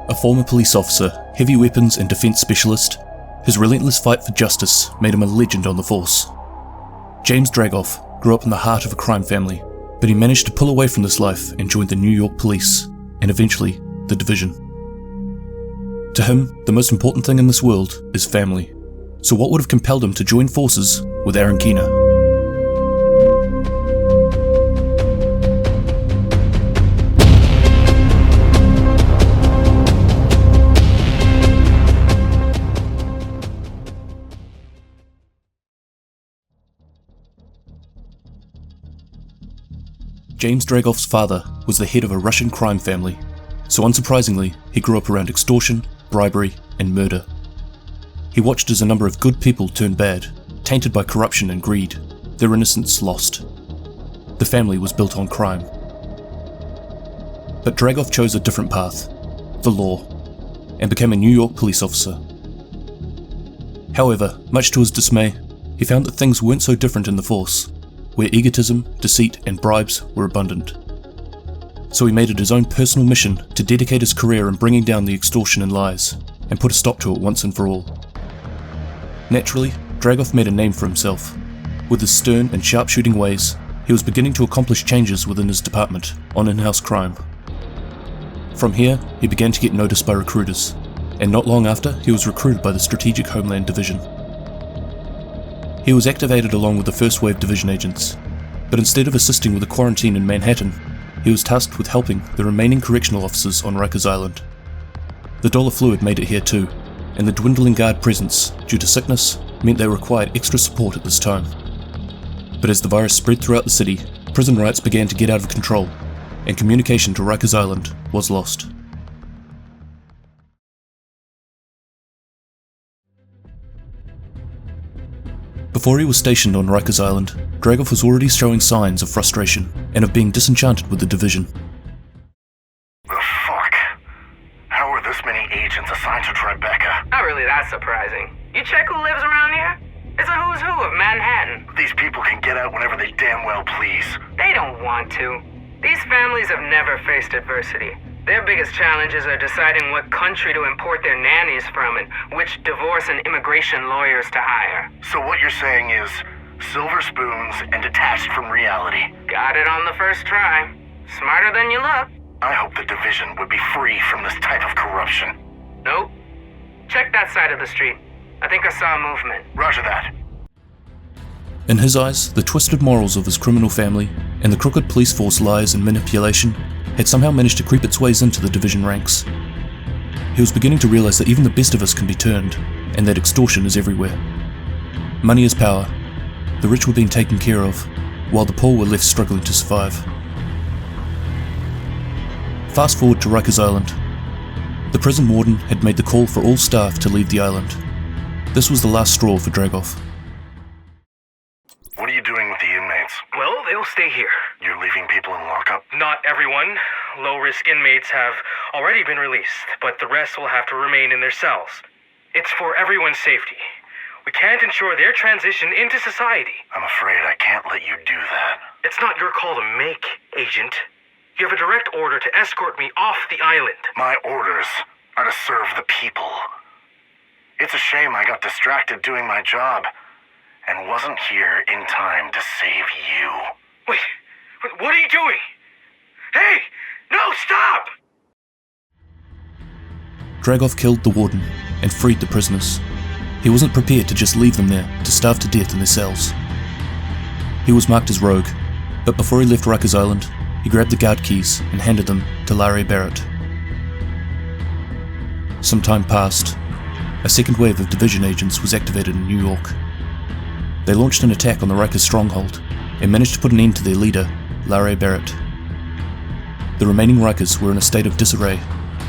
A former police officer, heavy weapons and defense specialist, his relentless fight for justice made him a legend on the force. James Dragov grew up in the heart of a crime family, but he managed to pull away from this life and joined the New York police, and eventually, the Division. To him, the most important thing in this world is family. So what would have compelled him to join forces with Aaron Keener? James Dragov's father was the head of a Russian crime family, so unsurprisingly, he grew up around extortion, bribery, and murder. He watched as a number of good people turned bad, tainted by corruption and greed, their innocence lost. The family was built on crime. But Dragov chose a different path, the law, and became a New York police officer. However, much to his dismay, he found that things weren't so different in the force, where egotism, deceit, and bribes were abundant. So he made it his own personal mission to dedicate his career in bringing down the extortion and lies, and put a stop to it once and for all. Naturally, Dragov made a name for himself. With his stern and sharpshooting ways, he was beginning to accomplish changes within his department on in-house crime. From here, he began to get noticed by recruiters, and not long after, he was recruited by the Strategic Homeland Division. He was activated along with the first wave division agents, but instead of assisting with the quarantine in Manhattan, he was tasked with helping the remaining correctional officers on Rikers Island. The dollar flu had made it here too, and the dwindling guard presence, due to sickness, meant they required extra support at this time. But as the virus spread throughout the city, prison riots began to get out of control, and communication to Rikers Island was lost. Before he was stationed on Rikers Island, Dragov was already showing signs of frustration and of being disenchanted with the Division. The fuck? How are this many agents assigned to Tribeca? Not really that surprising. You check who lives around here? It's a who's who of Manhattan. These people can get out whenever they damn well please. They don't want to. These families have never faced adversity. Their biggest challenges are deciding what country to import their nannies from and which divorce and immigration lawyers to hire. So what you're saying is silver spoons and detached from reality. Got it on the first try. Smarter than you look. I hope the Division would be free from this type of corruption. Nope. Check that side of the street. I think I saw a movement. Roger that. In his eyes, the twisted morals of his criminal family and the crooked police force lies and manipulation had somehow managed to creep its ways into the Division ranks. He was beginning to realize that even the best of us can be turned, and that extortion is everywhere. Money is power. The rich were being taken care of, while the poor were left struggling to survive. Fast forward to Rikers Island. The prison warden had made the call for all staff to leave the island. This was the last straw for Dragov. What are you doing with the inmates? Well, they'll stay here. You're leaving people in lockup? Not everyone. Low-risk inmates have already been released, but the rest will have to remain in their cells. It's for everyone's safety. We can't ensure their transition into society. I'm afraid I can't let you do that. It's not your call to make, Agent. You have a direct order to escort me off the island. My orders are to serve the people. It's a shame I got distracted doing my job and wasn't here in time to save you. Wait, what are you doing? Hey, no, stop! Dragov killed the warden and freed the prisoners. He wasn't prepared to just leave them there to starve to death in their cells. He was marked as rogue, but before he left Rikers Island, he grabbed the guard keys and handed them to Larry Barrett. Some time passed. A second wave of Division agents was activated in New York. They launched an attack on the Rikers stronghold and managed to put an end to their leader, Larry Barrett. The remaining Rikers were in a state of disarray.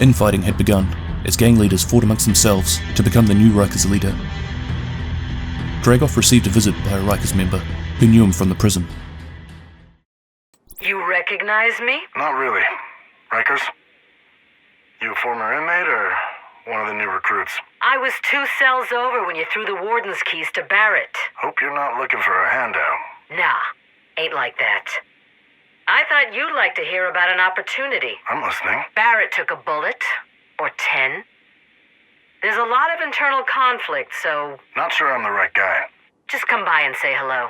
Infighting had begun as gang leaders fought amongst themselves to become the new Rikers leader. Dragov received a visit by a Rikers member who knew him from the prison. You recognize me? Not really. Rikers? You a former inmate or one of the new recruits? I was 2 cells over when you threw the warden's keys to Barrett. Hope you're not looking for a handout. Nah, ain't like that. I thought you'd like to hear about an opportunity. I'm listening. Barrett took a bullet. Or 10? There's a lot of internal conflict, so Not sure I'm the right guy. just come by and say hello.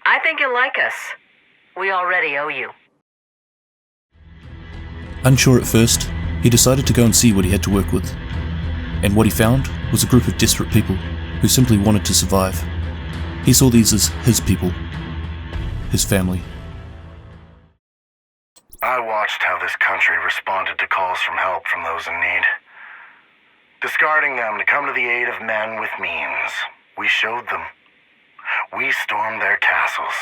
I think you'll like us. We already owe you. Unsure at first, he decided to go and see what he had to work with. And what he found was a group of desperate people who simply wanted to survive. He saw these as his people, his family. I watched how this country responded to calls from help from those in need. Discarding them to come to the aid of men with means. We showed them. We stormed their castles.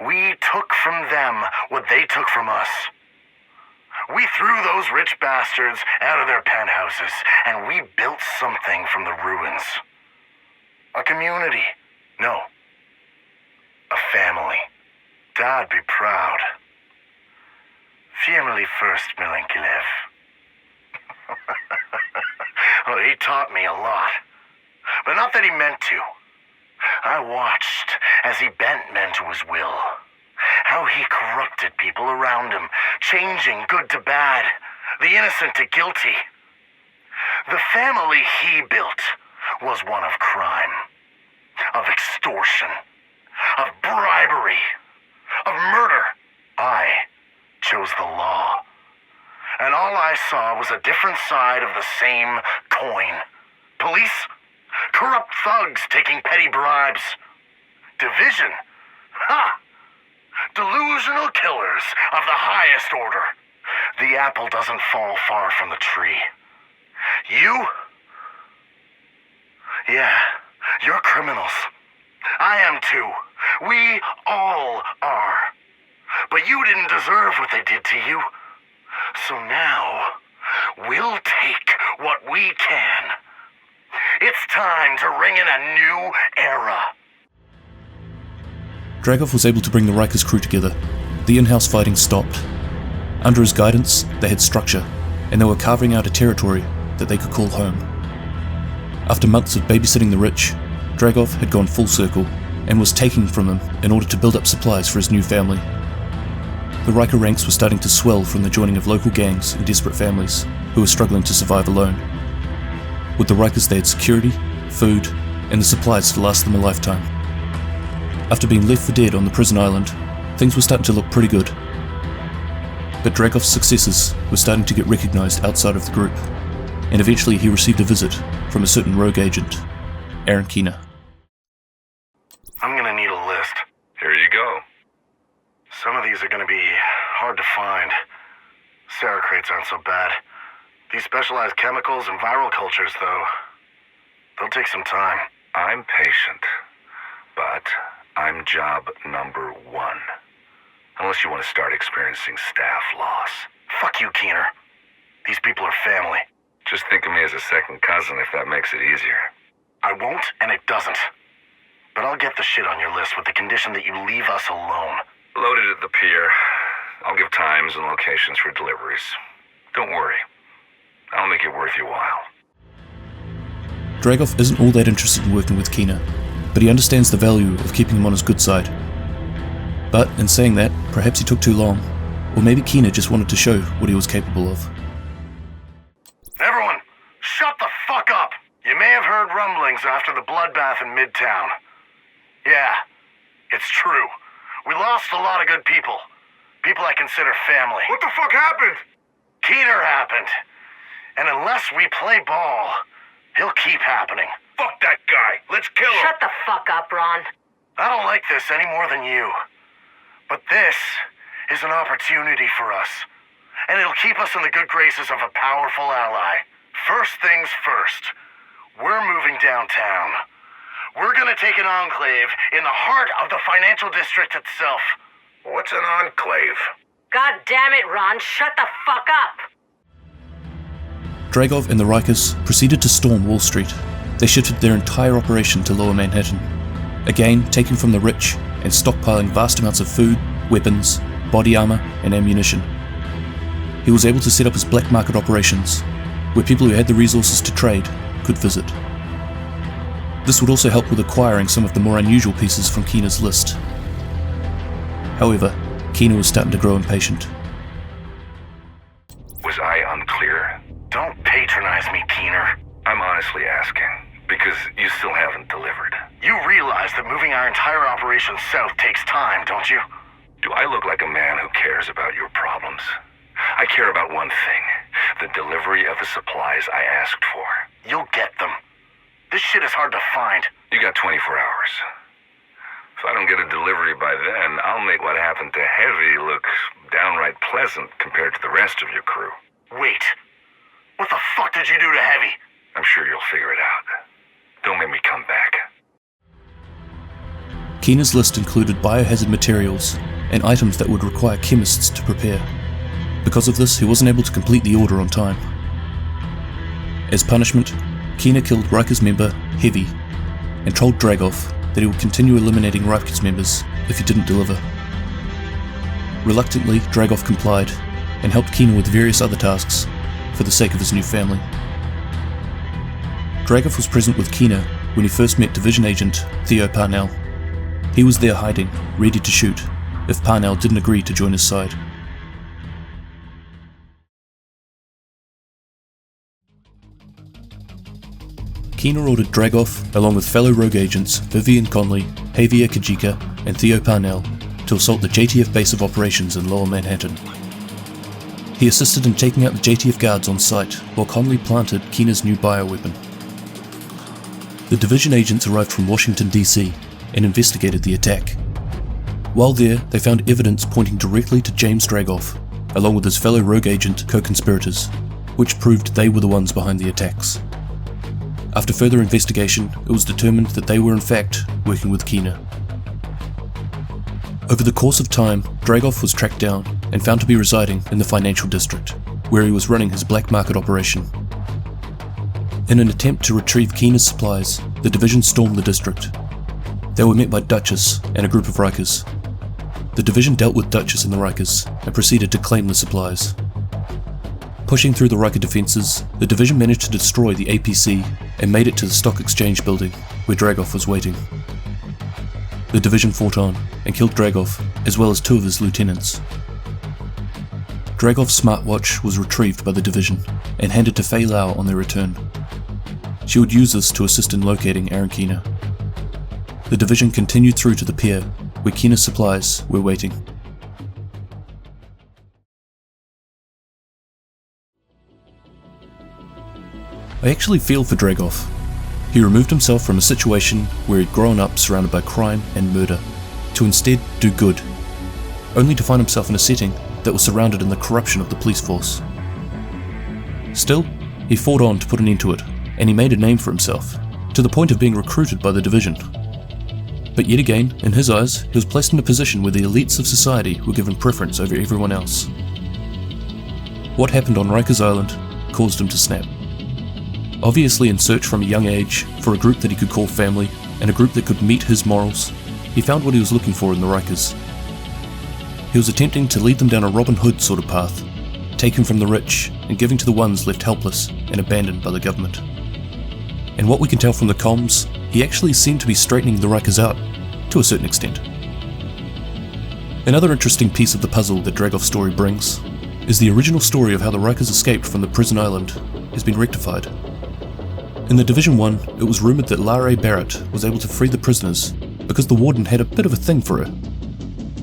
We took from them what they took from us. We threw those rich bastards out of their penthouses, and we built something from the ruins. A community. No. A family. Dad'd be proud. Family first, Milenkilev. Well, he taught me a lot. But not that he meant to. I watched as he bent men to his will. How he corrupted people around him, changing good to bad, the innocent to guilty. The family he built was one of crime, of extortion, of bribery, of murder. I chose the law. And all I saw was a different side of the same coin. Police, corrupt thugs taking petty bribes. Division, ha! Delusional killers of the highest order. The apple doesn't fall far from the tree. You? Yeah, you're criminals. I am too. We all are. But you didn't deserve what they did to you. So now, we'll take what we can. It's time to ring in a new era. Dragov was able to bring the Rikers crew together. The in-house fighting stopped. Under his guidance, they had structure, and they were carving out a territory that they could call home. After months of babysitting the rich, Dragov had gone full circle and was taking from them in order to build up supplies for his new family. The Riker ranks were starting to swell from the joining of local gangs and desperate families who were struggling to survive alone. With the Rikers, they had security, food, and the supplies to last them a lifetime. After being left for dead on the prison island, things were starting to look pretty good. But Dragov's successes were starting to get recognized outside of the group, and eventually he received a visit from a certain rogue agent, Aaron Keener. I'm gonna need a list. Here you go. Some of these are gonna be hard to find. Seracrates aren't so bad. These specialized chemicals and viral cultures, though, they'll take some time. I'm patient, but I'm job number 1. Unless you want to start experiencing staff loss. Fuck you, Keener. These people are family. Just think of me as a second cousin if that makes it easier. I won't, and it doesn't. But I'll get the shit on your list with the condition that you leave us alone. Loaded at the pier. I'll give times and locations for deliveries. Don't worry. I'll make it worth your while. Dragov isn't all that interested in working with Keener, but he understands the value of keeping him on his good side. But in saying that, perhaps he took too long, or maybe Keener just wanted to show what he was capable of. Everyone, shut the fuck up! You may have heard rumblings after the bloodbath in Midtown. Yeah, it's true. We lost a lot of good people. People I consider family. What the fuck happened? Keener happened. And unless we play ball, he'll keep happening. Fuck that guy. Let's kill him. Shut the fuck up, Ron. I don't like this any more than you. But this is an opportunity for us. And it'll keep us in the good graces of a powerful ally. First things first. We're moving downtown. We're gonna take an enclave in the heart of the financial district itself. What's an enclave? God damn it, Ron. Shut the fuck up. Dragov and the Rikers proceeded to storm Wall Street. They shifted their entire operation to Lower Manhattan, again taking from the rich and stockpiling vast amounts of food, weapons, body armor, and ammunition. He was able to set up his black market operations, where people who had the resources to trade could visit. This would also help with acquiring some of the more unusual pieces from Keener's list. However, Keener was starting to grow impatient. Was I unclear? Don't patronize moving our entire operation south takes time, don't you? Do I look like a man who cares about your problems? I care about one thing. The delivery of the supplies I asked for. You'll get them. This shit is hard to find. You got 24 hours. If I don't get a delivery by then, I'll make what happened to Heavy look downright pleasant compared to the rest of your crew. Wait. What the fuck did you do to Heavy? I'm sure you'll figure it out. Don't make me come back. Keena's list included biohazard materials and items that would require chemists to prepare. Because of this, he wasn't able to complete the order on time. As punishment, Keena killed Rikers member Heavy and told Dragov that he would continue eliminating Rikers members if he didn't deliver. Reluctantly, Dragov complied and helped Keena with various other tasks for the sake of his new family. Dragov was present with Keena when he first met Division Agent THEO Parnell. He was there hiding, ready to shoot, if Parnell didn't agree to join his side. Keena ordered Dragov, along with fellow rogue agents Vivian Conley, JAVIER KAJIKA, and THEO Parnell, to assault the JTF base of operations in Lower Manhattan. He assisted in taking out the JTF guards on site, while Conley planted Keena's new bioweapon. The division agents arrived from Washington, D.C., and investigated the attack. While there, they found evidence pointing directly to James Dragov, along with his fellow rogue agent co-conspirators, which proved they were the ones behind the attacks. After further investigation, it was determined that they were in fact working with Keena. Over the course of time, Dragov was tracked down and found to be residing in the financial district, where he was running his black market operation. In an attempt to retrieve Keena's supplies, the division stormed the district. They were met by Duchess and a group of Rikers. The division dealt with Duchess and the Rikers and proceeded to claim the supplies. Pushing through the Riker defences, the division managed to destroy the APC and made it to the stock exchange building, where Dragov was waiting. The division fought on and killed Dragov, as well as 2 of his lieutenants. Dragov's smartwatch was retrieved by the division and handed to Fei Lau on their return. She would use this to assist in locating Aaron Keena. The division continued through to the pier, where Keena's supplies were waiting. I actually feel for Dragov. He removed himself from a situation where he'd grown up surrounded by crime and murder, to instead do good, only to find himself in a setting that was surrounded in the corruption of the police force. Still, he fought on to put an end to it, and he made a name for himself, to the point of being recruited by the division. But yet again, in his eyes, he was placed in a position where the elites of society were given preference over everyone else. What happened on Rikers Island caused him to snap. Obviously in search from a young age for a group that he could call family, and a group that could meet his morals, he found what he was looking for in the Rikers. He was attempting to lead them down a Robin Hood sort of path, taking from the rich and giving to the ones left helpless and abandoned by the government. And what we can tell from the comms, he actually seemed to be straightening the Rikers out, to a certain extent. Another interesting piece of the puzzle that Dragov's story brings is the original story of how the Rikers escaped from the prison island has been rectified. In the Division 1, it was rumoured that Lara Barrett was able to free the prisoners because the warden had a bit of a thing for her.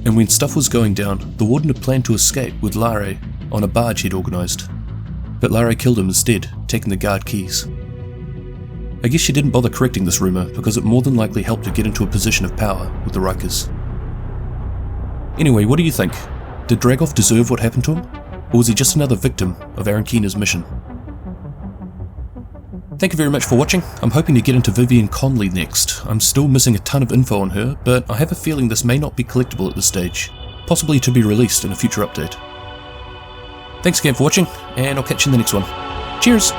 And when stuff was going down, the warden had planned to escape with Lara on a barge he'd organised. But Lara killed him instead, taking the guard keys. I guess she didn't bother correcting this rumour because it more than likely helped her get into a position of power with the Rikers. Anyway, what do you think? Did Dragov deserve what happened to him? Or was he just another victim of Aaron Keena's mission? Thank you very much for watching. I'm hoping to get into Vivian Conley next. I'm still missing a ton of info on her, but I have a feeling this may not be collectible at this stage, possibly to be released in a future update. Thanks again for watching, and I'll catch you in the next one. Cheers!